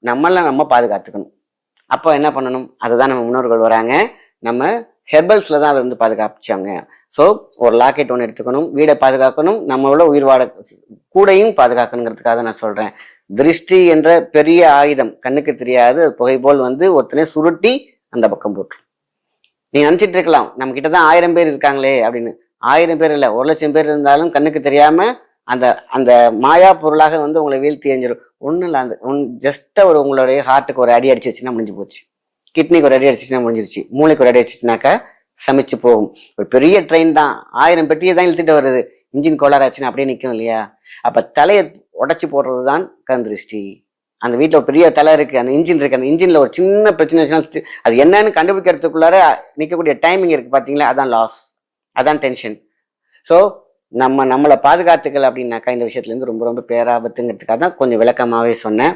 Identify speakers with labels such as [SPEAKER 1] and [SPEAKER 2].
[SPEAKER 1] நம்மள நம்ம பாதுகாத்துக்கணும். அப்போ என்ன பண்ணணும்? அதுதான் நம்ம முன்னோர்கள் வராங்க. நம்ம ஹெர்பல்ஸ்ல தான் அதை வந்து பாதுகாப்பிச்சாங்க. ஸோ ஒரு லாக்கெட் ஒன்று எடுத்துக்கணும், வீடை பாதுகாக்கணும், நம்மளோட உயிர் வாழ கூடையும் பாதுகாக்கணுங்கிறதுக்காக நான் சொல்றேன். திருஷ்டி என்ற பெரிய ஆயுதம் கண்ணுக்கு தெரியாது, அது புகை போல் வந்து ஒருத்தனை சுருட்டி அந்த பக்கம் போட்டுரும். நீங்க நினைச்சிட்டு இருக்கலாம் நம்ம கிட்டதான் 1000 பேர் இருக்காங்களே அப்படின்னு. 1000 பேர் இல்ல, 1,00,000 பேர் இருந்தாலும் கண்ணுக்கு தெரியாம அந்த அந்த மாயா பொருளாக வந்து உங்களை வீழ்த்தி எஞ்சிடும். ஒன்றும் இல்லை, அந்த ஜஸ்ட் ஒரு உங்களுடைய ஹார்ட்டுக்கு ஒரு அடி அடிச்சிச்சுன்னா முடிஞ்சு போச்சு, கிட்னிக்கு ஒரு அடி அடிச்சிச்சுன்னா முடிஞ்சிருச்சு, மூளைக்கு ஒரு அடி அடிச்சிச்சுனாக்கா சமைச்சு போகும். ஒரு பெரிய ட்ரெயின் தான் 1000 பெட்டியை தான் இழுத்துட்டு வருது, இன்ஜின் கோளாறாச்சுன்னா அப்படியே நிற்கும் இல்லையா? அப்ப தலையை உடைச்சு போடுறது தான் கண் திருஷ்டி. அந்த வீட்டில் ஒரு பெரிய தலை இருக்கு, அந்த இன்ஜின் இருக்கு, அந்த இன்ஜின்ல ஒரு சின்ன பிரச்சனை அது என்னன்னு கண்டுபிடிக்கிறதுக்குள்ளார நிற்கக்கூடிய டைமிங் இருக்கு பாத்தீங்களா, அதான் லாஸ், அதான் டென்ஷன். ஸோ நம்மளை பாதுகாத்துக்கல அப்படின்னாக்கா இந்த விஷயத்துல இருந்து ரொம்ப ரொம்ப பேராபத்துங்கிறதுக்காக தான் கொஞ்சம் விளக்கமாவே சொன்னேன்.